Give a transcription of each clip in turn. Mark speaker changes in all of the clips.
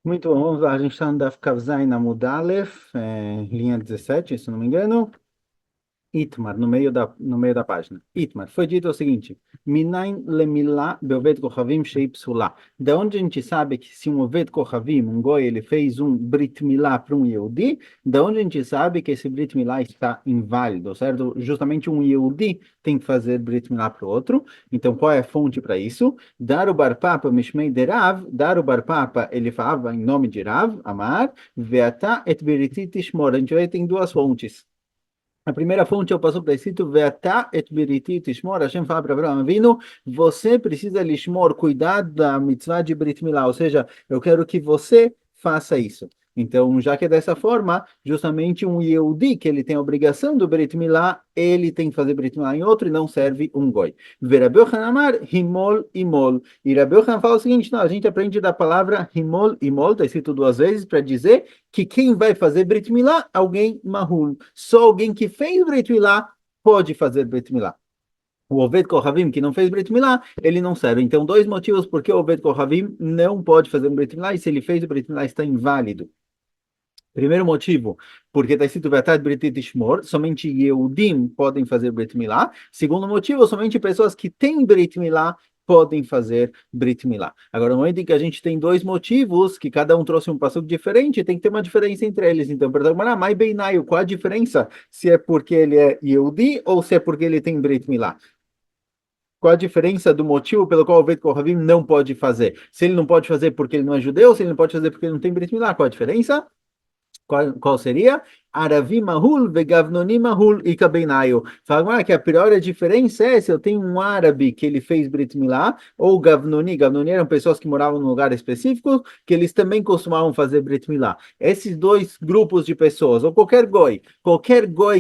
Speaker 1: Muito bom, vamos lá. A gente está no Daf Kav Zayin Amud Aleph, linha 17, se não me engano. Itmar, no meio da página. Itmar, foi dito o seguinte: Minain lemilá beoved kochavim shei psulá. Da onde a gente sabe que se um oved kochavim, um goi, ele fez um brit milá para um Yehudi, da onde a gente sabe que esse brit milá está inválido, certo? Justamente um Yehudi tem que fazer brit milá para o outro. Então, qual é a fonte para isso? Dar o bar papa mishmei de Rav, dar o bar papa, ele falava em nome de Rav, Amar, veatá et beritit tishmor. A gente vai ter duas fontes. A primeira fonte é o passo escrito Veatá et biriti tishmor. Hashem fala para Abraão Avinu, você precisa lishmor, cuidar da mitzvah de Brit Milá, ou seja, eu quero que você faça isso. Então, já que é dessa forma, justamente um Yehudi, que ele tem a obrigação do Brit Milá, ele tem que fazer Brit Milá em outro e não serve um goi. Verabeu Hanamar, Himol, Imol. E Rabeu Han fala o seguinte, não, a gente aprende da palavra Himol, Imol, está escrito duas vezes, para dizer que quem vai fazer Brit Milá? Alguém Mahul. Só alguém que fez Brit Milá pode fazer Brit Milá. O Oved Kohavim, que não fez Brit Milá, ele não serve. Então, dois motivos porque o Oved Kohavim não pode fazer um Brit Milá, e se ele fez o Brit Milá, está inválido. Primeiro motivo, porque está escrito Vetat Brit Tishmor, somente Yehudim podem fazer Brit Milá. Segundo motivo, somente pessoas que têm Brit Milá podem fazer Brit Milá. Agora, no momento em que a gente tem dois motivos, que cada um trouxe um passo diferente, tem que ter uma diferença entre eles. Então, perdão, mas Beinaio, qual a diferença? Se é porque ele é Yehudi ou se é porque ele tem Brit Milá? Qual a diferença do motivo pelo qual o Veit Kohavim não pode fazer? Se ele não pode fazer porque ele não é judeu, se ele não pode fazer porque ele não tem Brit Milá, qual a diferença? Qual seria? Aravi Mahul, Vegavnoni Mahul e Kabeinayo. Fala que a priori diferença é se eu tenho um árabe que ele fez Brit Milá, ou Gavnoni. Gavnoni eram pessoas que moravam num lugar específico, que eles também costumavam fazer Brit Milá. Esses dois grupos de pessoas, ou qualquer goi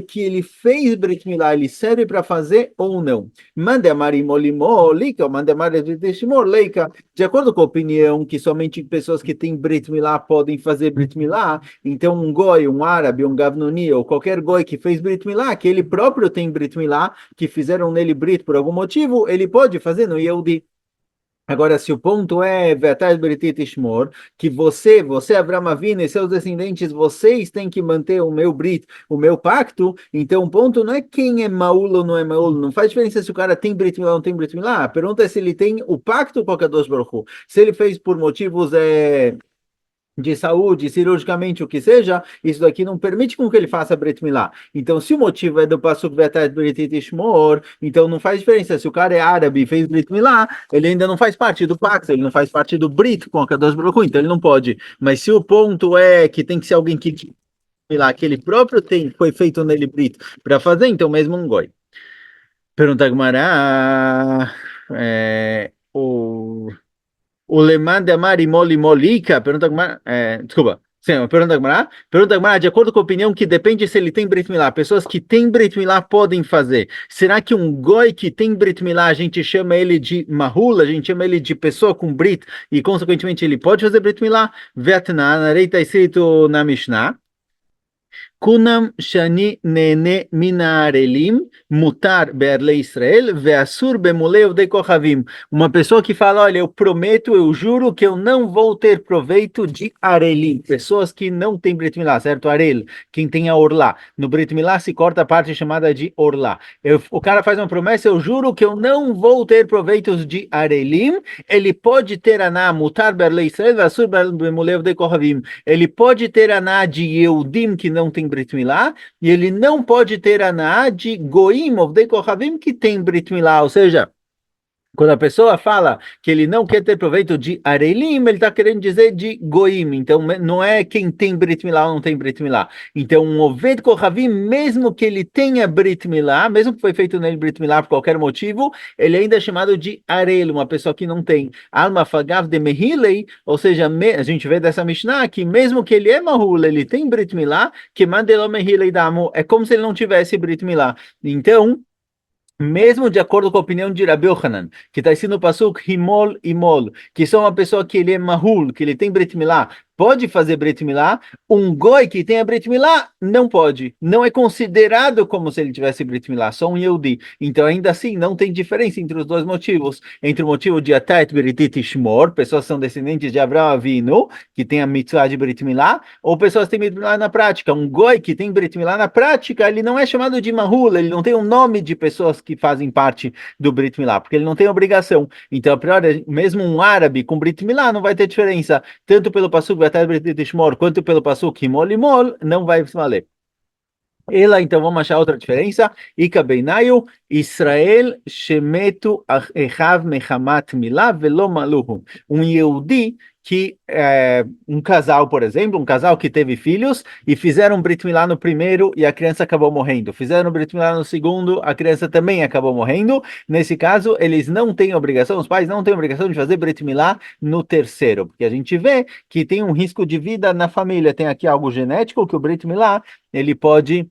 Speaker 1: que ele fez Brit Milá, ele serve para fazer ou não. Mande amari molimo, lika, mande amari deshimor, leika. De acordo com a opinião que somente pessoas que têm Brit Milá podem fazer Brit Milá, então um goi, um árabe, um gavnoni, ou qualquer goi que fez Brit Milá, que ele próprio tem Brit Milá, que fizeram nele Brit por algum motivo, ele pode fazer no Yehudi. Agora, se o ponto é Ve'atai Beritit Ishmor, que você, Avraham Avinu e seus descendentes, vocês têm que manter o meu Brit, o meu pacto, então o ponto não é quem é Maul ou não é Maul, não faz diferença se o cara tem Brit Milá ou não tem Brit Milá, a pergunta é se ele tem o pacto com a Kadosh Baruch Hu. Se ele fez por motivos de saúde, cirurgicamente, o que seja, isso daqui não permite com que ele faça Brit Milá. Então, se o motivo é do Pasuk Vetat Brit Ishmor, então não faz diferença. Se o cara é árabe e fez Brit Milá, ele ainda não faz parte do pacto, ele não faz parte do Brit com a Kadosh Baruch Hu, então ele não pode. Mas se o ponto é que tem que ser alguém que Milá, que ele próprio tem, foi feito nele Brit para fazer, então mesmo um goi. Pergunta Gumará, o Leman de Amar Imol Imolika, desculpa. Sim, pergunta Gmará, de acordo com a opinião que depende se ele tem Brit Milá, pessoas que têm Brit Milá podem fazer. Será que um goi que tem Brit Milá, a gente chama ele de Mahula, a gente chama ele de pessoa com Brit, e consequentemente ele pode fazer Brit Milá? Vetna, na lei está escrito na Mishnah, Kunam shani nene minarelim mutar be'arle Israel ve'asur bemuleu de kochavim. Uma pessoa que fala, olha, eu prometo, eu juro que eu não vou ter proveito de arelim. Pessoas que não têm Brit Milá, certo? Arel, quem tem a orlá. No Brit Milá se corta a parte chamada de orlá. O cara faz uma promessa, eu juro que eu não vou ter proveitos de arelim. Ele pode ter aná mutar be'arle Israel ve'asur bemuleu de kochavim. Ele pode ter aná de Yehudim que não tem Brit Milá, e ele não pode ter aná de Goim, of Kohavim, que tem Brit Milá, ou seja, quando a pessoa fala que ele não quer ter proveito de Arelim, ele está querendo dizer de Goim. Então, não é quem tem Brit Milá ou não tem Brit Milá. Então, um Oved Kohavim, mesmo que ele tenha Brit Milá, mesmo que foi feito nele Brit Milá por qualquer motivo, ele ainda é chamado de Arel, uma pessoa que não tem. Alma Fagav de Mehilei, ou seja, a gente vê dessa Mishnah que mesmo que ele é Mahul, ele tem Brit Milá, que Mandelo Mehilei Damo, é como se ele não tivesse Brit Milá. Então, mesmo de acordo com a opinião de Rabi Yohanan, que está escrito no Pasuk Himol Imol, que só uma pessoa que ele é Mahul, que ele tem Brit Milá, pode fazer Brit Milá, um goi que tenha Brit Milá não pode. Não é considerado como se ele tivesse Brit Milá, só um Yehudi. Então, ainda assim, não tem diferença entre os dois motivos. Entre o motivo de Atat Beritit Shmor, pessoas que são descendentes de Abraão Avinu, que tem a mitzvah de Brit Milá, ou pessoas que têm Brit Milá na prática. Um goi que tem Brit Milá na prática, ele não é chamado de Mahul, ele não tem um nome de pessoas que fazem parte do Brit Milá, porque ele não tem obrigação. Então, a priori, mesmo um árabe com Brit Milá não vai ter diferença, tanto pelo passuco Atat Beritit Shmor, quanto pelo passuco Himol Imol, não vai valer. Ela, então, vamos achar outra diferença. Ika beinayu, Israel shemetu echav mechamat milá velo maluhu. Um Yehudi que, um casal, por exemplo, um casal que teve filhos e fizeram Brit Milá no primeiro e a criança acabou morrendo. Fizeram Brit Milá no segundo, a criança também acabou morrendo. Nesse caso, eles não têm obrigação, os pais não têm obrigação de fazer Brit Milá no terceiro, porque a gente vê que tem um risco de vida na família. Tem aqui algo genético que o Brit Milá, ele pode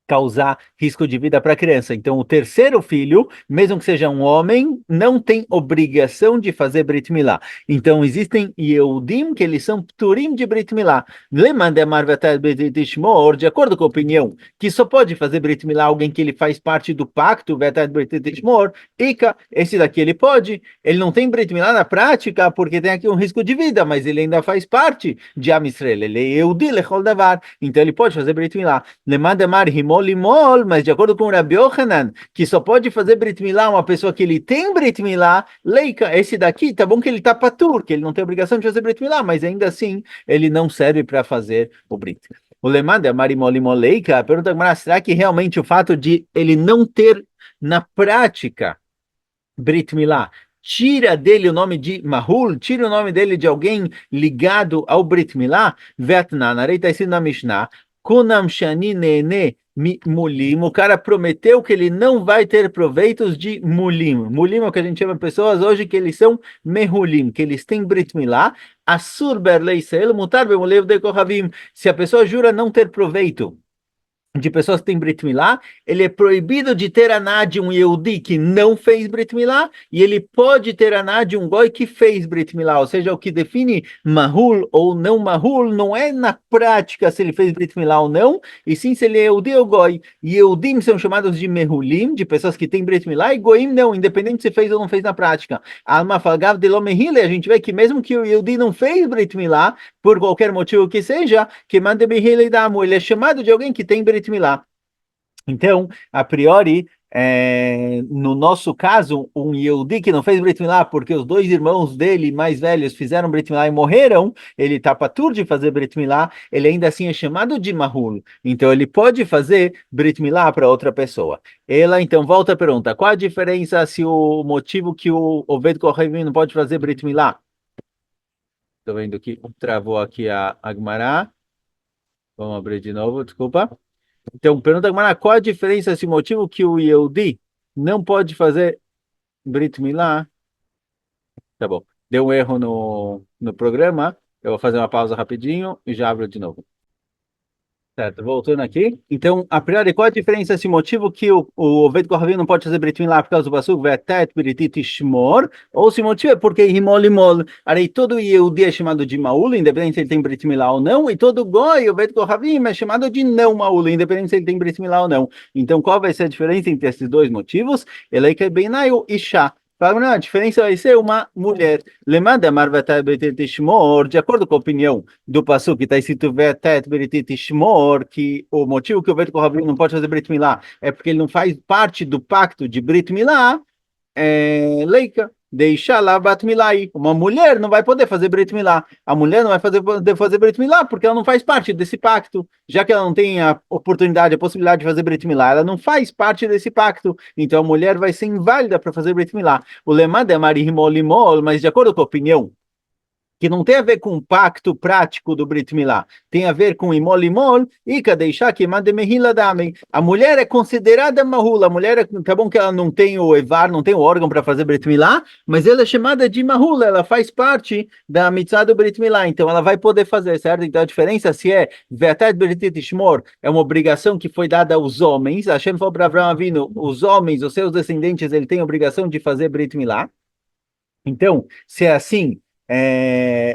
Speaker 1: causar risco de vida para a criança. Então, o terceiro filho, mesmo que seja um homem, não tem obrigação de fazer Brit Milá. Então, existem Yehudim que eles são Pturim de Brit Milá. De acordo com a opinião, que só pode fazer Brit Milá alguém que ele faz parte do pacto, esse daqui ele pode, ele não tem Brit Milá na prática, porque tem aqui um risco de vida, mas ele ainda faz parte de Am Yisrael, ele é Yehudi lechol davar, então ele pode fazer Brit Milá. Limol, mas de acordo com o Rabi Yochanan, que só pode fazer Brit Milá uma pessoa que ele tem Brit Milá, leika, esse daqui, tá bom que ele tá patur, que ele não tem obrigação de fazer Brit Milá, mas ainda assim ele não serve para fazer o Brit. O Lemad é Marimolimoleika, pergunta, mas será que realmente o fato de ele não ter na prática Brit Milá tira dele o nome de Mahul, tira o nome dele de alguém ligado ao Brit Milá? Vetnan, está escrito na Mishnah, Kunam Shani Nene Mulim, o cara prometeu que ele não vai ter proveitos de Mulim. Mulim é o que a gente chama de pessoas hoje que eles são Mehulim, que eles têm Brit Milá. Asur Berlei Seel, Mutar Bemulev de Kohavim. Se a pessoa jura não ter proveito de pessoas que têm Brit Milá, ele é proibido de ter aná de um Yehudi que não fez Brit Milá, e ele pode ter aná de um Goi que fez Brit Milá, ou seja, o que define Mahul ou não Mahul não é na prática se ele fez Brit Milá ou não, e sim se ele é Yehudi ou Goi. Yehudim são chamados de Mehulim, de pessoas que têm Brit Milá, e Goim não, independente se fez ou não fez na prática. Alma Falgav de Lomehile, a gente vê que mesmo que o Yehudi não fez Brit Milá, por qualquer motivo que seja, que mande Behile Damu, ele é chamado de alguém que tem Brit Milá. Então, a priori, no nosso caso, um Yehudi que não fez Brit Milá porque os dois irmãos dele mais velhos fizeram Brit Milá e morreram, ele está patur de fazer Brit Milá, ele ainda assim é chamado de Mahul. Então, ele pode fazer Brit Milá para outra pessoa. Ela, então, volta a pergunta, qual a diferença se o motivo que o Oved Kohavim não pode fazer Brit Milá? Estou vendo que travou aqui a Gemara. Vamos abrir de novo, desculpa. Então, pergunta a Gemara, qual a diferença, esse motivo que o Yehudi não pode fazer Brit Milá? Tá bom. Deu um erro no programa. Eu vou fazer uma pausa rapidinho e já abro de novo. Certo, voltando aqui. Então, a priori, qual a diferença, esse motivo que o Oved Kohavim não pode fazer Brit Milá por causa do passuco, Vetet Beritit Shmor, ou se o motivo é porque Himol Imol, aí todo Yehudi é chamado de Maul, independente se ele tem Brit Milá ou não, e todo Goi, Oved Kohavim, é chamado de não Maul, independente se ele tem Brit Milá ou não. Então, qual vai ser a diferença entre esses dois motivos? Ele é Beinayu Isha. A diferença vai ser uma mulher. Lemanda Marvatai Beritit Shmor, de acordo com a opinião do passuco que está escrito Vetet Beritit Shmor, que o motivo que o Oved Kohavim não pode fazer Brit Milá é porque ele não faz parte do pacto de Brit Milá, Leika, deixa lá Bat Milai. Uma mulher não vai poder fazer Brit Milá. A mulher não vai poder fazer Brit Milá porque ela não faz parte desse pacto. Já que ela não tem a oportunidade, a possibilidade de fazer Brit Milá, ela não faz parte desse pacto. Então a mulher vai ser inválida para fazer Brit Milá. O Lemad é Marihimol Limol, mas de acordo com a opinião que não tem a ver com o pacto prático do Brit Milá, tem a ver com imol imol, e deixar que mande mehila dame. A mulher é considerada mahula, a mulher, tá bom que ela não tem o evar, não tem o órgão para fazer Brit Milá, mas ela é chamada de mahula, ela faz parte da mitzvah do Brit Milá, então ela vai poder fazer, certo? Então a diferença se é Ve'atat Beritit Shmor, é uma obrigação que foi dada aos homens, Hashem falou para Avraham Avinu, os homens, os seus descendentes, ele tem a obrigação de fazer Brit Milá. Então, se é assim,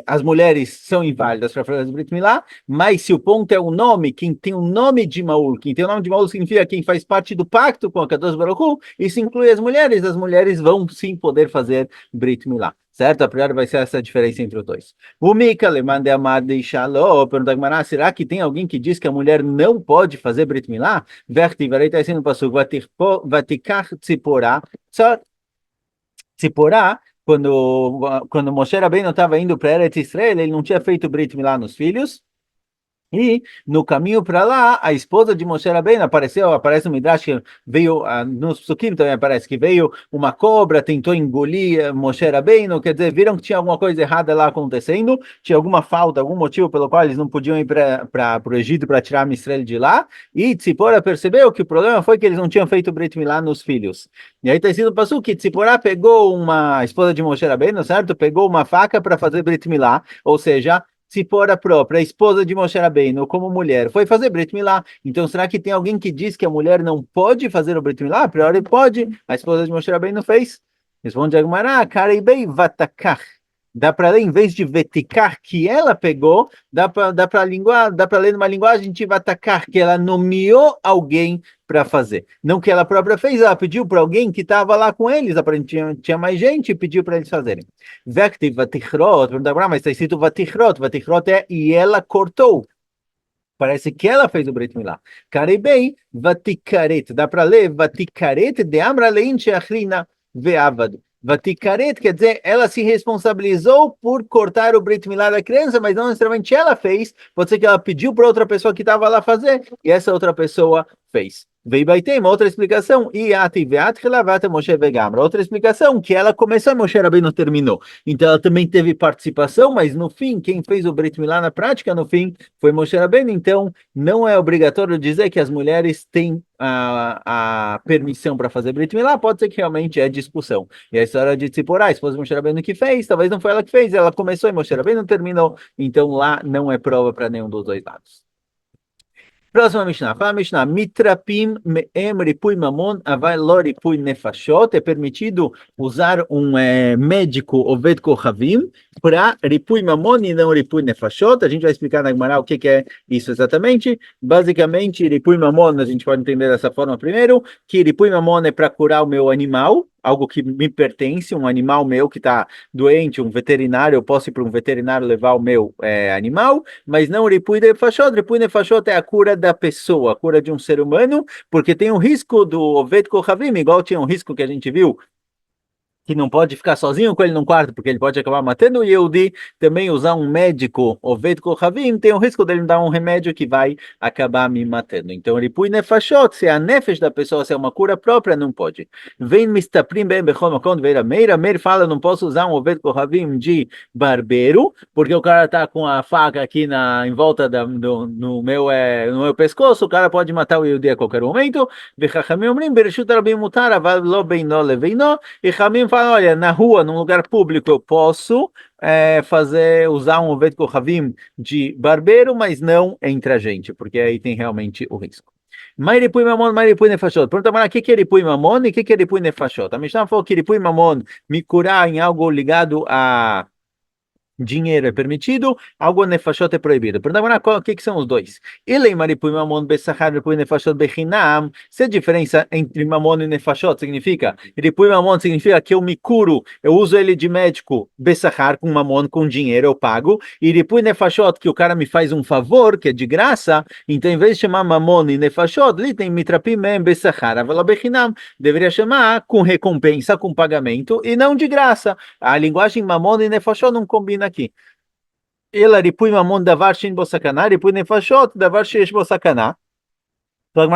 Speaker 1: as mulheres são inválidas para fazer Brit Milá, mas se o ponto é o nome, quem tem o nome de Maul, quem tem o nome de Maul significa quem faz parte do pacto com a Kadosh Baruch Hu, isso inclui as mulheres vão sim poder fazer Brit Milá. Certo? A priori vai ser essa a diferença entre os dois. O Mika le mande amar de Shalom, pergunta a Gemara, será que tem alguém que diz que a mulher não pode fazer Brit Milá? Vertivarei está sendo passo, vatikar tziporá, só Tziporá, quando Moshe Rabbeinu estava indo para Eretz Israel, ele não tinha feito Brit Milá nos filhos, e no caminho para lá, a esposa de Moshe Rabbeinu aparece no Midrash que veio, nos Psukim também aparece que veio uma cobra, tentou engolir Moshe Rabbeinu, quer dizer, viram que tinha alguma coisa errada lá acontecendo, tinha alguma falta, algum motivo pelo qual eles não podiam ir para o Egito para tirar Israel de lá, e Tzipora percebeu que o problema foi que eles não tinham feito Brit Milá nos filhos. E aí está escrito no Passuque que Tzipora pegou uma esposa de Moshe Rabbeinu, certo? Pegou uma faca para fazer Brit Milá, ou seja, Tzipora própria, a esposa de Moshe Rabbeinu, como mulher, foi fazer Brit Milá. Então, será que tem alguém que diz que a mulher não pode fazer o Brit Milá? A priori pode. A esposa de Moshe Rabbeinu fez. Responde Agmará, Kareibei Vatakach. Dá para ler, em vez de veticar que ela pegou, dá para ler numa linguagem de vatacar, que ela nomeou alguém para fazer. Não que ela própria fez, ela pediu para alguém que estava lá com eles, aparentemente tinha mais gente e pediu para eles fazerem. Vecti vatichrot, mas está escrito vatichrot, vatichrot é e ela cortou. Parece que ela fez o Brit Milá. Karibei vatikaret, dá para ler vatikaret de amra lein sheachrina ve'avad. Vatikaret quer dizer, ela se responsabilizou por cortar o Brit Milá da criança, mas não necessariamente ela fez. Pode ser que ela pediu para outra pessoa que estava lá fazer, e essa outra pessoa fez. Veio vai ter uma outra explicação. Outra explicação, que ela começou e Moshe Rabbeinu terminou. Então ela também teve participação, mas no fim, quem fez o Brit Milá na prática, no fim, foi Moshe Rabbeinu. Então não é obrigatório dizer que as mulheres têm a permissão para fazer Brit Milá, pode ser que realmente é discussão. E a história de Tzipora, a esposa de Moshe Rabbeinu que fez, talvez não foi ela que fez, ela começou e Moshe Rabbeinu terminou. Então lá não é prova para nenhum dos dois lados. Próxima Mishnah. Fala Mishnah. Mitrapim me'em ripui mamon avai lo ripui nefashot. É permitido usar um médico oved kochavim para ripui mamon e não ripui nefashot. A gente vai explicar na Gemara o que é isso exatamente. Basicamente, ripui mamon, a gente pode entender dessa forma primeiro, que ripui mamon é para curar o meu animal, algo que me pertence, um animal meu que está doente, um veterinário, eu posso ir para um veterinário levar o meu animal, mas não Ripui Nefashot. Ripui Nefashot é a cura da pessoa, a cura de um ser humano, porque tem um risco do Oved Kochavim, igual tinha um risco que a gente viu que não pode ficar sozinho com ele num quarto, porque ele pode acabar matando o Yehudi, também usar um médico, Oved Kochavim, tem o risco dele dar um remédio que vai acabar me matando. Então, Ripui Nefashot, se a nefesh da pessoa se é uma cura própria, não pode. Vem Mistaprim Ben Bechol Makon Veira Meira, Meir fala, não posso usar um Oved Kochavim de barbeiro, porque o cara tá com a faca aqui em volta no meu pescoço, o cara pode matar o Yehudi a qualquer momento. Vechachamim Omrim, Bereshut Rabim Mutar, Aval Lo Beino Leveino, e Chamim fala, olha, na rua, num lugar público, eu posso usar um Oved Kochavim de barbeiro, mas não entre a gente, porque aí tem realmente o risco. Mairipui Mamon, Mairipui Nefashot. Pergunta, mas o que é Ripui Mamon e o que é Ripui Nefashot? A Mishnah falou que Ripui Mamon me curar em algo ligado a dinheiro é permitido, algo nefashot é proibido. Pergunta, o que são os dois? Ele maripui mamon besachar, ripui nefashot bechinam. Se a diferença entre mamon e nefashot significa, ripui mamon significa que eu me curo, eu uso ele de médico, besachar com mamon, com dinheiro eu pago, e ripui nefashot, que o cara me faz um favor, que é de graça, então em vez de chamar mamon e nefashot, ele tem mitrapim mem besachar, avala bechinam, deveria chamar com recompensa, com pagamento, e não de graça. A linguagem mamon e nefashot não combina aqui. Ela ripui mamon davar shin bo sakana, ripui nefashot davar shesh bo sakana.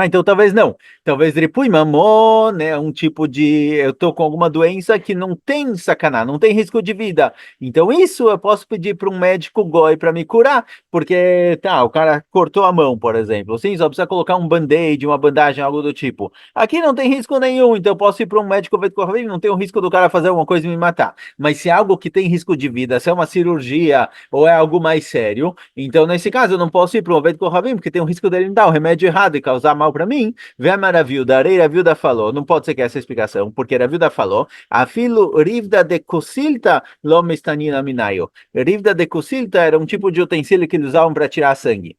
Speaker 1: Então talvez não. Talvez Ripui Mamon, né, um tipo de eu tô com alguma doença que não tem sacaná, não tem risco de vida. Então isso eu posso pedir para um médico goi para me curar, porque tá, o cara cortou a mão, por exemplo. Sim, só precisa colocar um band-aid, uma bandagem, algo do tipo. Aqui não tem risco nenhum, então eu posso ir para um médico veterinário, não tem o risco do cara fazer alguma coisa e me matar. Mas se é algo que tem risco de vida, se é uma cirurgia ou é algo mais sério, então nesse caso eu não posso ir para um veterinário porque tem o risco dele me dar o remédio errado e causar usar mal para mim, vem a Raviuda, Rei Raviuda falou, não pode ser que essa é a explicação, porque Raviuda falou, afilo rivda de kusilta lo mestanina minayo. Rivda de kusilta era um tipo de utensílio que eles usavam para tirar sangue.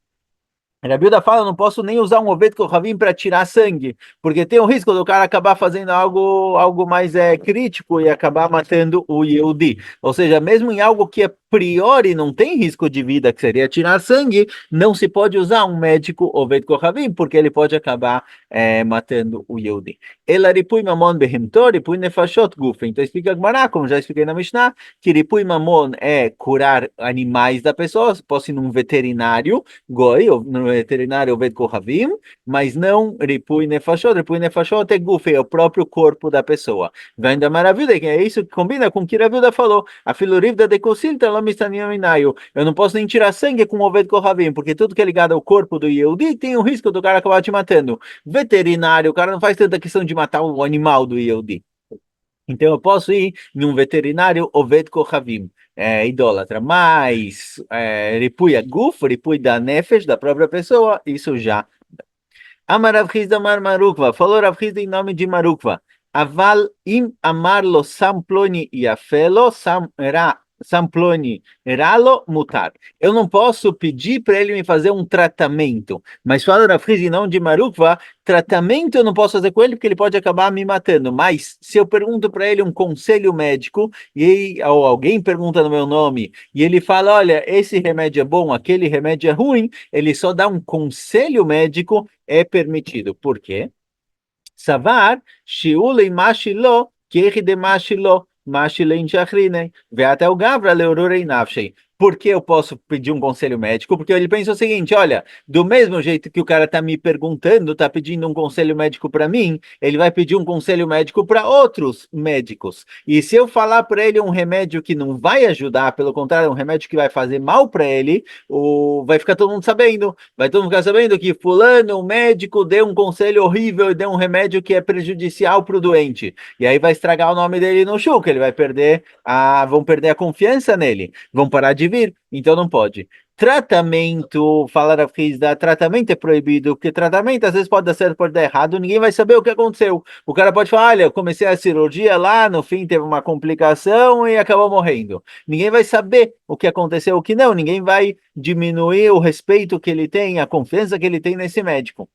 Speaker 1: A Bilda fala, eu não posso nem usar um oved kohavim para tirar sangue, porque tem o risco do cara acabar fazendo algo mais crítico e acabar matando o Yehudi. Ou seja, mesmo em algo que a priori não tem risco de vida, que seria tirar sangue, não se pode usar um médico oved kohavim, porque ele pode acabar matando o Yehudi. Ela ripui mamon behemtor, ripui nefashot guf. Então explica Gemara, como já expliquei na Mishnah, que ripui mamon é curar animais da pessoa, posso ir num veterinário, goi, no veterinário Oved Kohavim, mas não Ripui Nefashot. Ripui Nefashot é Guf, é o próprio corpo da pessoa. Vem da maravilha, que é isso que combina com o que a Ravilda falou. A filorivda de Kosilta, Lamistaninhaminayo. Eu não posso nem tirar sangue com Oved Kohavim, porque tudo que é ligado ao corpo do Yehudi tem o risco do cara acabar te matando. Veterinário, o cara não faz tanta questão de matar o animal do Yehudi. Então eu posso ir num veterinário Oved Kohavim, idólatra, mas ripui a guf, ripui da nefesh, da própria pessoa, isso já. Amar Rav Chizda Amar Marukva, falou Rav Chizda em nome de Marukva. Aval im amar lo samploni yafelo samploni ralo mutar. Eu não posso pedir para ele me fazer um tratamento, mas fala Rav Chizda em nome de Marukva, tratamento eu não posso fazer com ele porque ele pode acabar me matando. Mas se eu pergunto para ele um conselho médico ou alguém pergunta no meu nome e ele fala, olha, esse remédio é bom, aquele remédio é ruim, ele só dá um conselho médico, é permitido. Por quê? Savar, shiulei mashilo, keri de mashilo, mashilein shachrinen, ve até o gavra leorurei nafshei. Por que eu posso pedir um conselho médico? Porque ele pensa o seguinte, olha, do mesmo jeito que o cara está me perguntando, está pedindo um conselho médico para mim, ele vai pedir um conselho médico para outros médicos. E se eu falar para ele um remédio que não vai ajudar, pelo contrário, um remédio que vai fazer mal para ele, vai ficar todo mundo sabendo. Vai todo mundo ficar sabendo que fulano, o médico, deu um conselho horrível e deu um remédio que é prejudicial para o doente. E aí vai estragar o nome dele no chuca, ele vai perder vão perder a confiança nele, vão parar de vir, então não pode. Tratamento, falar a da tratamento é proibido, porque tratamento às vezes pode dar certo, pode dar errado, ninguém vai saber o que aconteceu. O cara pode falar, olha, eu comecei a cirurgia lá, no fim teve uma complicação e acabou morrendo. Ninguém vai saber o que aconteceu, o que não, ninguém vai diminuir o respeito que ele tem, a confiança que ele tem nesse médico.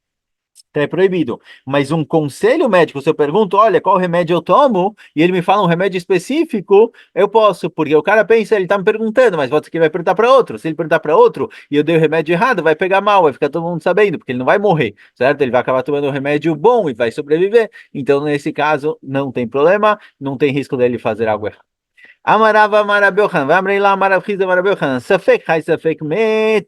Speaker 1: Então é proibido. Mas um conselho médico, se eu pergunto, olha, qual remédio eu tomo, e ele me fala um remédio específico, eu posso, porque o cara pensa, ele tá me perguntando, mas pode ser que ele vai perguntar para outro. Se ele perguntar para outro e eu dei o remédio errado, vai pegar mal, vai ficar todo mundo sabendo, porque ele não vai morrer, certo? Ele vai acabar tomando um remédio bom e vai sobreviver. Então, nesse caso, não tem problema, não tem risco dele fazer algo errado. Amarava Marabiohan, vamos lá, Marabchiza Marabiohan, Safek, Hai Safek,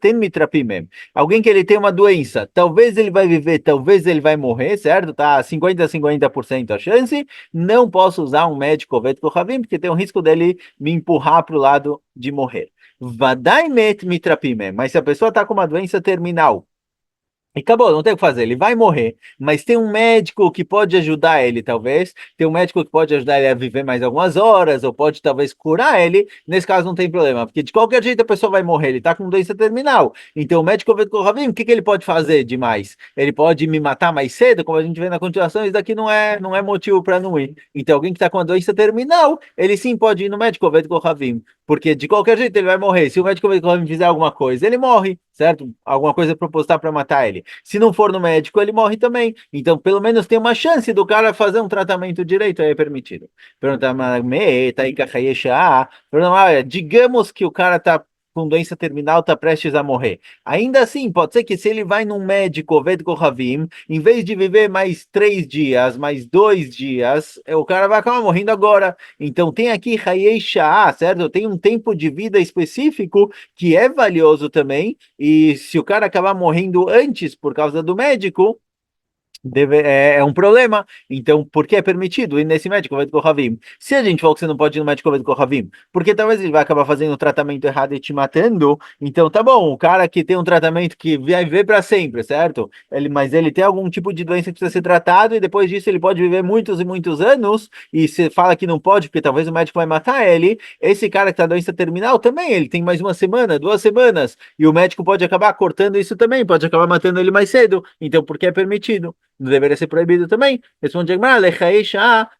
Speaker 1: tem mitrapimem. Alguém que ele tem uma doença, talvez ele vai viver, talvez ele vai morrer, certo? Tá 50% a chance. Não posso usar um médico Ovet Kohavim, porque tem um risco dele me empurrar para o lado de morrer. Vadai met mitrapimem. Mas se a pessoa está com uma doença terminal, e acabou, não tem o que fazer, ele vai morrer, mas tem um médico que pode ajudar ele, talvez. Tem um médico que pode ajudar ele a viver mais algumas horas, ou pode talvez curar ele. Nesse caso não tem problema, porque de qualquer jeito a pessoa vai morrer, ele está com doença terminal. Então o médico Ovet Kohavim, o que ele pode fazer demais? Ele pode me matar mais cedo, como a gente vê na continuação, isso daqui não é motivo para não ir. Então alguém que está com a doença terminal, ele sim pode ir no médico Ovet Kohavim, porque de qualquer jeito ele vai morrer. Se o médico Ovet Kohavim fizer alguma coisa, ele morre, certo? Alguma coisa proposital para matar ele. Se não for no médico, ele morre também. Então, pelo menos tem uma chance do cara fazer um tratamento direito, aí é permitido. Pergunta, digamos que o cara está com doença terminal, está prestes a morrer. Ainda assim, pode ser que se ele vai num médico, Oved Kohavim, em vez de viver mais 3 dias, mais 2 dias, o cara vai acabar morrendo agora. Então, tem aqui Hayei Shah, certo? Tem um tempo de vida específico que é valioso também, e se o cara acabar morrendo antes por causa do médico, É um problema. Então, por que é permitido ir nesse médico Ovet Kohavim? Se a gente falou que você não pode ir no médico Ovet Kohavim, porque talvez ele vai acabar fazendo o tratamento errado e te matando, então tá bom, o cara que tem um tratamento que vai viver para sempre, certo? Mas ele tem algum tipo de doença que precisa ser tratado e depois disso ele pode viver muitos e muitos anos e você fala que não pode porque talvez o médico vai matar ele, esse cara que tá doença terminal também, ele tem mais uma semana, 2 semanas, e o médico pode acabar cortando isso também, pode acabar matando ele mais cedo. Então, por que é permitido? Não deveria ser proibido também. Responde Agmar,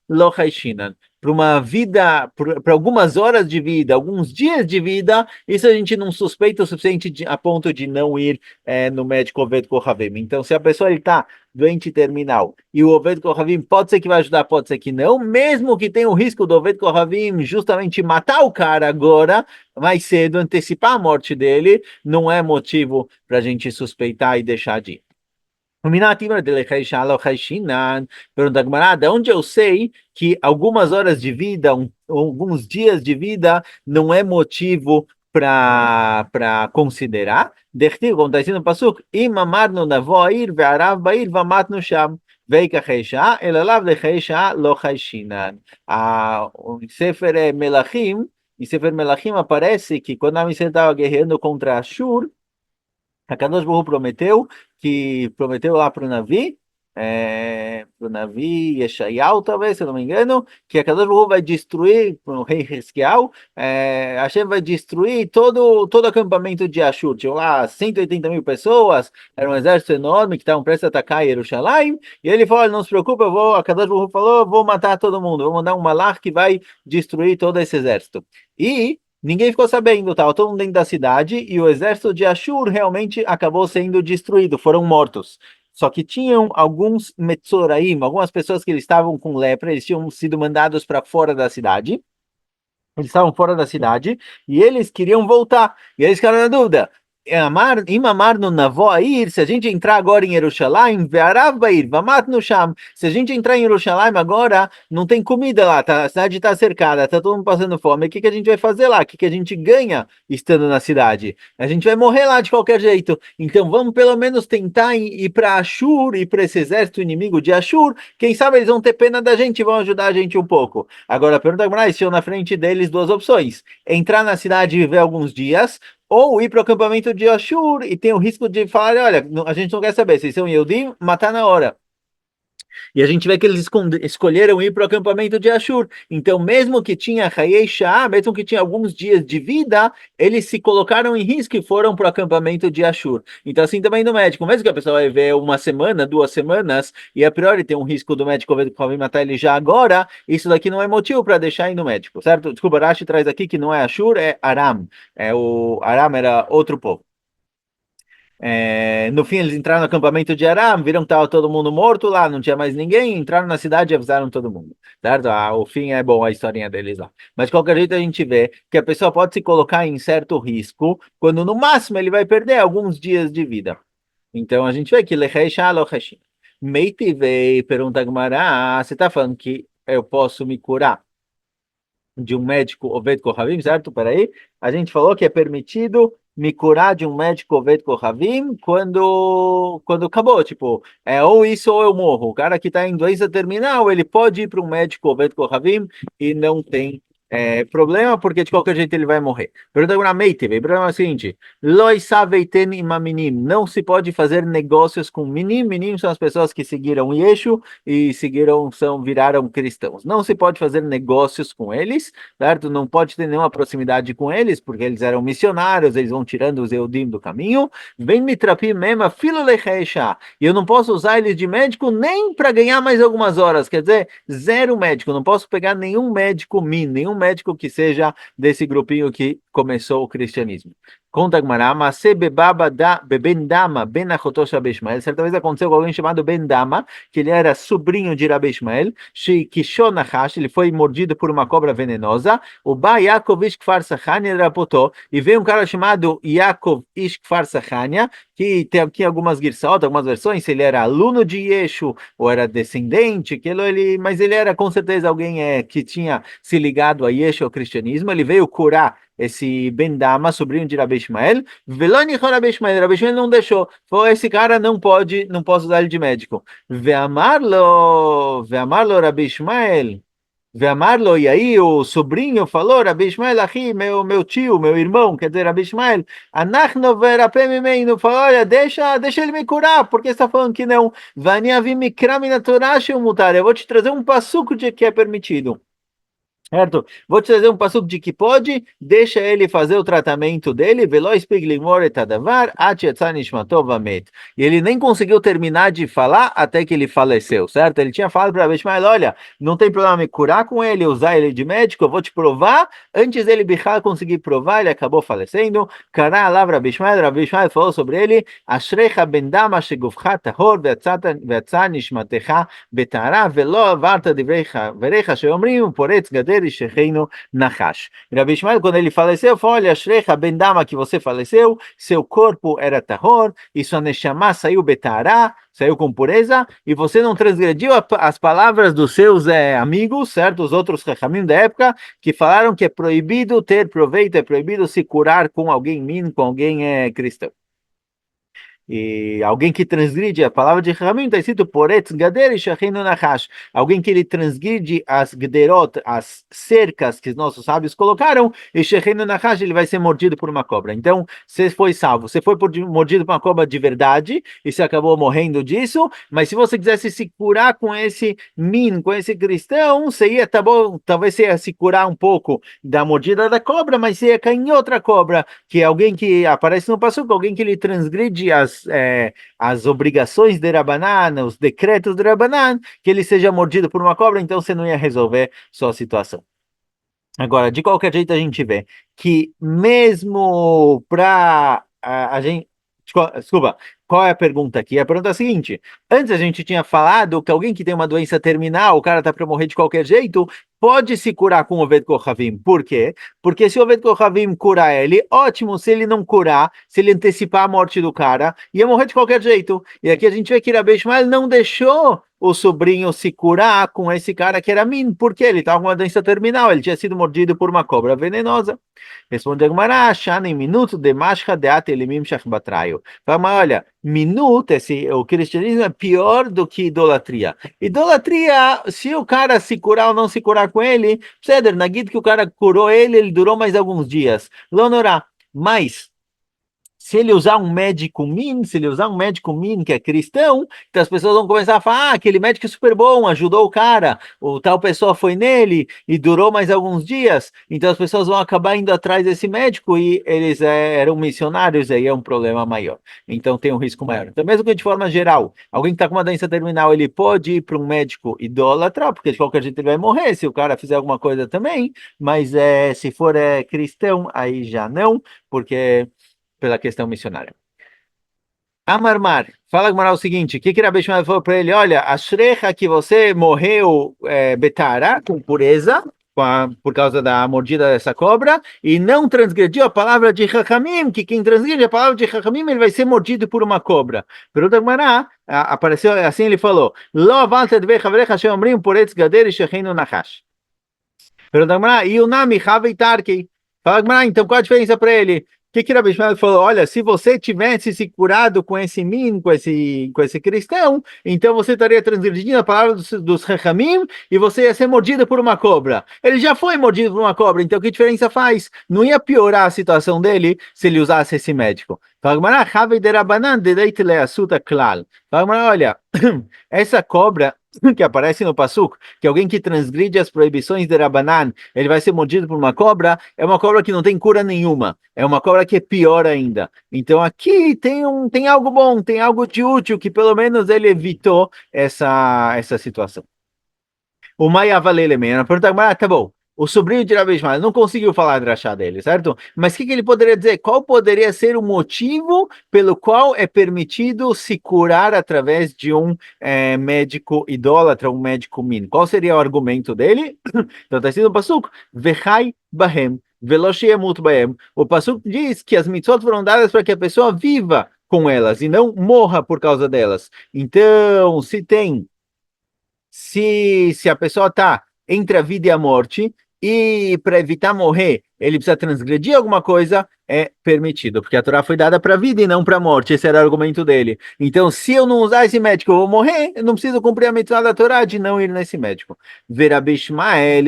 Speaker 1: lo chaishinan. Para uma vida, para algumas horas de vida, alguns dias de vida, isso a gente não suspeita o suficiente a ponto de não ir no médico Oved Kohavim. Então, se a pessoa está doente terminal e o Oved Kohavim pode ser que vai ajudar, pode ser que não, mesmo que tenha o risco do Oved Kohavim justamente matar o cara agora, mais cedo, antecipar a morte dele, não é motivo para a gente suspeitar e deixar de ir. Pergunta a Gemara, de onde eu sei que algumas horas de vida, alguns dias de vida, não é motivo para considerar? Dechtiv, como está dizendo no Pasuk, im amarnu navo air ve'arav ba'ir v'amatnu sham. Veika Reisha, elalav de Reisha lo Chaishinan. Em Sefer Melachim aparece que quando a Israel estava guerreando contra Ashur, a Kadosh Baruch Hu prometeu lá para o Navi Yeshayahu, talvez, se eu não me engano, que a Kadosh Baruch Hu vai destruir, para o rei Hizkiyahu, Hashem vai destruir todo o acampamento de Ashur. Tinha lá 180 mil pessoas, era um exército enorme que estavam prestes a atacar Jerusalém, e ele falou, não se preocupe, a Kadosh Baruch Hu falou, eu vou matar todo mundo, vou mandar um malach que vai destruir todo esse exército. E ninguém ficou sabendo, estava todo mundo dentro da cidade e o exército de Ashur realmente acabou sendo destruído, foram mortos. Só que tinham alguns Metzoraim, algumas pessoas que eles estavam com lepra, eles tinham sido mandados para fora da cidade. Eles estavam fora da cidade e eles queriam voltar. E eles ficaram na dúvida. Imamar no Navoair, se a gente entrar agora em Jerusalém, Ve'arav Bair, Vamat no Sham, se a gente entrar em Jerusalém agora, não tem comida lá, a cidade está cercada, está todo mundo passando fome, o que que a gente vai fazer lá? O que que a gente ganha estando na cidade? A gente vai morrer lá de qualquer jeito, então vamos pelo menos tentar ir para Ashur, ir para esse exército inimigo de Ashur, quem sabe eles vão ter pena da gente e vão ajudar a gente um pouco. Agora, a pergunta é, tinham na frente deles duas opções, entrar na cidade e viver alguns dias, ou ir para o acampamento de Ashur e tem o risco de falar, olha, a gente não quer saber, vocês são Yehudim, matar na hora. E a gente vê que eles escolheram ir para o acampamento de Ashur. Então, mesmo que tinha Hayei Shah, mesmo que tinha alguns dias de vida, eles se colocaram em risco e foram para o acampamento de Ashur. Então, assim também no médico, mesmo que a pessoa vai ver uma semana, 2 semanas, e a priori tem um risco do médico vai matar ele já agora, isso daqui não é motivo para deixar ir no médico, certo? Desculpa, Rashi traz aqui que não é Ashur, é Aram. O Aram era outro povo. No fim, eles entraram no acampamento de Aram, viram que estava todo mundo morto lá, não tinha mais ninguém, entraram na cidade e avisaram todo mundo, certo? O fim é bom, a historinha deles lá. Mas de qualquer jeito, a gente vê que a pessoa pode se colocar em certo risco, quando no máximo ele vai perder alguns dias de vida. Então a gente vê que Lechesha Locheshin. Meitivei, pergunta a Gemara, você está falando que eu posso me curar de um médico Oved Kohavim, certo? Peraí. A gente falou que é permitido me curar de um médico Oved Kohavim quando acabou, tipo, ou isso ou eu morro. O cara que está em doença terminal, ele pode ir para um médico Oved Kohavim e não tem problema, porque de qualquer jeito ele vai morrer. Pergunta agora, Meiteve, o problema é o seguinte, Loi saveiten imaminim, não se pode fazer negócios com minim, minim são as pessoas que seguiram Yeshu e viraram cristãos. Não se pode fazer negócios com eles, certo? Não pode ter nenhuma proximidade com eles, porque eles eram missionários, eles vão tirando os Eudim do caminho. Vem me trapim mema filo lechecha. E eu não posso usar eles de médico nem para ganhar mais algumas horas, quer dizer, zero médico. Não posso pegar nenhum médico nenhum médico que seja desse grupinho que começou o cristianismo. Conta Gmará, Masé bebaba da bebendama ben achotosh Rabi Ishmael. Certa vez aconteceu com alguém chamado Ben Dama, que ele era sobrinho de Rabi Ishmael, Shikishon Nachash, ele foi mordido por uma cobra venenosa, o Ba Yaakov Ish Kfar Sachania rapotó, e veio um cara chamado Yaakov Ish Kfar Sachania, que tem aqui algumas girsot, algumas versões, se ele era aluno de Yeshu, ou era descendente, mas ele era com certeza alguém que tinha se ligado a Yeshu, ao cristianismo, ele veio curar esse Ben Dama, sobrinho de Rabi Ishmael, Rabi Ishmael não deixou, falou, esse cara não posso usar ele de médico. Veamarlo Rabi Ishmael, Veamarlo, e aí o sobrinho falou, Rabi Ishmael, aqui, meu tio, meu irmão, quer dizer, Rabi Ishmael, Anachno verapé mimeinu, falou, olha, deixa ele me curar, porque está falando que não, Vani avim mikra min Torá mutar, eu vou te trazer um passuco de que é permitido. Certo? Vou te trazer um passuco de que pode, deixa ele fazer o tratamento dele, veloz piglimore tadavar, vamet. E ele nem conseguiu terminar de falar até que ele faleceu, certo? Ele tinha falado para Abishmael, olha, não tem problema me curar com ele, usar ele de médico, eu vou te provar. Antes dele Bichal conseguir provar, ele acabou falecendo. Kará alavra Abishmael falou sobre ele, Ashrecha ben dama shegufcha tahor ve'atzah nishmatecha betara velo avarta verecha sheomrim poretz gader Reino Nahash. Rabi Ishmael, quando ele faleceu, falou: olha, Shrecha Ben Dama, que você faleceu, seu corpo era tahor, e sua neshama saiu betará, saiu com pureza, e você não transgrediu as palavras dos seus amigos, certo? Os outros Chachamim da época, que falaram que é proibido ter proveito, é proibido se curar com alguém min, com alguém cristão. E alguém que transgride a palavra de Ramim, está escrito Poretz Gader e Shachinu Nachash. Alguém que ele transgride as Gderot, as cercas que os nossos sábios colocaram, e Shachinu Nachash, ele vai ser mordido por uma cobra. Então, você foi salvo. Você foi mordido por uma cobra de verdade, e você acabou morrendo disso, mas se você quisesse se curar com esse min, com esse cristão, você ia, tá bom, talvez você ia se curar um pouco da mordida da cobra, mas você ia cair em outra cobra, que é alguém que aparece no passuco, alguém que ele transgride as obrigações de Rabanan, os decretos de Rabanan, que ele seja mordido por uma cobra, então você não ia resolver sua situação. Agora, de qualquer jeito, a gente vê que mesmo para a gente. Desculpa, qual é a pergunta aqui? A pergunta é a seguinte: antes a gente tinha falado que alguém que tem uma doença terminal, o cara tá para morrer de qualquer jeito, pode se curar com o Oved Kohavim. Por quê? Porque se o Oved Kohavim curar ele, ótimo. Se ele não curar, se ele antecipar a morte do cara, ia morrer de qualquer jeito. E aqui a gente vê que Rabi Ishmael não deixou o sobrinho se curar com esse cara que era Min, porque ele estava com uma doença terminal, ele tinha sido mordido por uma cobra venenosa. Responde a Gemara, Shani minuto de mashcha de ate elimim shachbatraio. Fala, mas olha, minuto, o cristianismo é pior do que idolatria. Idolatria, se o cara se curar ou não se curar com ele, Ceder, na guida que o cara curou ele, ele durou mais alguns dias. Lonorá, mas se ele usar um médico min, se ele usar um médico min que é cristão, então as pessoas vão começar a falar, aquele médico é super bom, ajudou o cara, ou tal pessoa foi nele e durou mais alguns dias, então as pessoas vão acabar indo atrás desse médico e eles eram missionários, aí é um problema maior. Então tem um risco maior. Então mesmo que de forma geral, alguém que está com uma doença terminal, ele pode ir para um médico idólatra, porque de qualquer jeito ele vai morrer se o cara fizer alguma coisa também, mas se for cristão, aí já não, porque pela questão missionária. Amarmar, fala Gmará o seguinte, o que Rabi Ishmael falou para ele? Olha, a shrecha que você morreu betara, com pureza, por causa da mordida dessa cobra, e não transgrediu a palavra de Chachamim, que quem transgride a palavra de Chachamim, ele vai ser mordido por uma cobra. Pergunta Gmará, apareceu assim, ele falou, Lo avalta dve chavrecha sheomrim poretz gader e shecheinu nachash. Pergunta Gmará, e o nami chavei tarkei. Fala Gmará, então qual a diferença para ele? O que Rabi Ishmael falou? Olha, se você tivesse se curado com esse min, com esse cristão, então você estaria transgredindo a palavra dos Rechamim e você ia ser mordido por uma cobra. Ele já foi mordido por uma cobra, então que diferença faz? Não ia piorar a situação dele se ele usasse esse médico. Olha, essa cobra que aparece no Passuco, que alguém que transgride as proibições de Rabanan, ele vai ser mordido por uma cobra, é uma cobra que não tem cura nenhuma, é uma cobra que é pior ainda. Então aqui tem algo bom, tem algo de útil, que pelo menos ele evitou essa situação. O Maia Valelemen, pergunta, tá bom, o sobrinho de Rabi Ishmael não conseguiu falar a drachá dele, certo? Mas o que ele poderia dizer? Qual poderia ser o motivo pelo qual é permitido se curar através de um médico idólatra, um médico min? Qual seria o argumento dele? Então está escrito no Passuco, Vechai Bahem, Veloshiyemut Bahem. O Passuco diz que as mitzvot foram dadas para que a pessoa viva com elas e não morra por causa delas. Então, se a pessoa está entre a vida e a morte, e para evitar morrer, ele precisa transgredir alguma coisa, é permitido, porque a Torá foi dada para a vida e não para a morte. Esse era o argumento dele. Então, se eu não usar esse médico, eu vou morrer, eu não preciso cumprir a mitzvah da Torá de não ir nesse médico. Ver Rabi Ishmael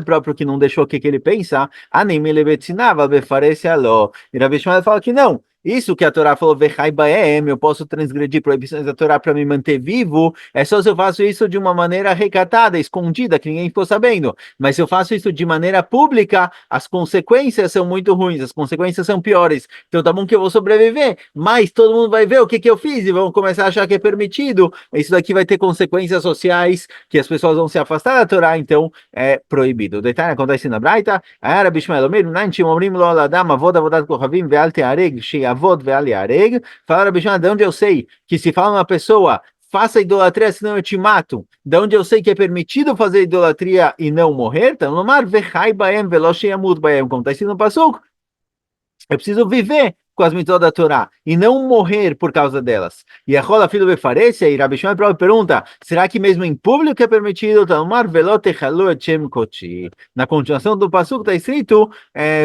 Speaker 1: próprio que não deixou o que ele pensa, nem me lebetzinava, befarece aló. E Rabi Ishmael fala que não. Isso que a Torá falou, Vechai Baem, eu posso transgredir proibições da Torá para me manter vivo, é só se eu faço isso de uma maneira recatada, escondida, que ninguém ficou sabendo. Mas se eu faço isso de maneira pública, as consequências são muito ruins, as consequências são piores. Então tá bom que eu vou sobreviver, mas todo mundo vai ver o que que eu fiz e vão começar a achar que é permitido. Isso daqui vai ter consequências sociais, que as pessoas vão se afastar da Torá, então é proibido. O detalhe acontece na Braita, Ara Bishmael Omer, Nanchim Omrim Lo Aladam, Avod Avodat Kochavim, Ve'al Te'areg, She'avod Ve'al Yareg. Fala Bishmael, de onde eu sei que se fala uma pessoa faça idolatria, senão eu te mato. De onde eu sei que é permitido fazer idolatria e não morrer? Então, no mar, vechai baem, velosh yamut baem, como está escrito no passuco. Eu preciso viver com as mitzvot da Torá e não morrer por causa delas. E a rola filho befarece, e Rabi Shimon pergunta, será que mesmo em público é permitido? Então, no mar, velote halu etchem koti. Na continuação do passuco está escrito,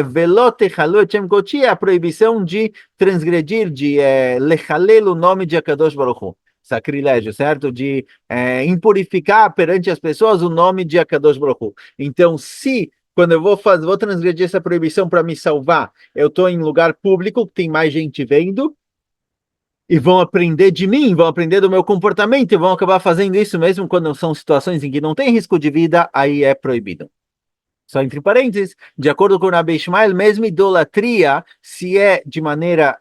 Speaker 1: velote halu etchem koti, é a proibição de transgredir, de lechalel o nome de Akadosh Baruch Hu. Sacrilégio, certo? De impurificar perante as pessoas o nome de Akadosh Baruch Hu. Então, se quando eu vou transgredir essa proibição para me salvar, eu estou em lugar público, que tem mais gente vendo, e vão aprender de mim, vão aprender do meu comportamento, e vão acabar fazendo isso mesmo quando são situações em que não tem risco de vida, aí é proibido. Só entre parênteses, de acordo com o Rabi Ishmael, mesmo idolatria, se é de maneira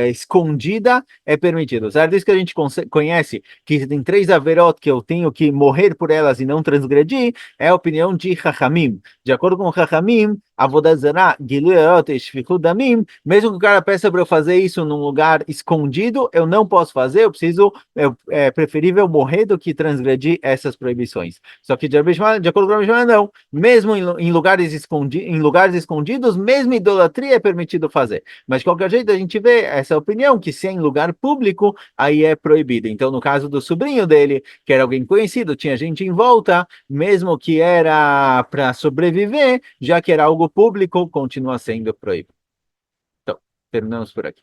Speaker 1: escondida, é permitido. Certo? Isso que a gente conhece, que tem três averot que eu tenho que morrer por elas e não transgredir, é a opinião de Chachamim. De acordo com Chachamim, Avodah Zarah, Gilui Arot e Shfichut Damim, mesmo que o cara peça para eu fazer isso num lugar escondido, eu não posso fazer, é preferível morrer do que transgredir essas proibições. Só que de acordo com o Rabi Ishmael, não. Mesmo em lugares escondidos, mesmo idolatria é permitido fazer. Mas de qualquer jeito, a gente vê essa opinião que se é em lugar público, aí é proibido. Então, no caso do sobrinho dele, que era alguém conhecido, tinha gente em volta, mesmo que era para sobreviver, já que era algo público, continua sendo proibido. Então, terminamos por aqui.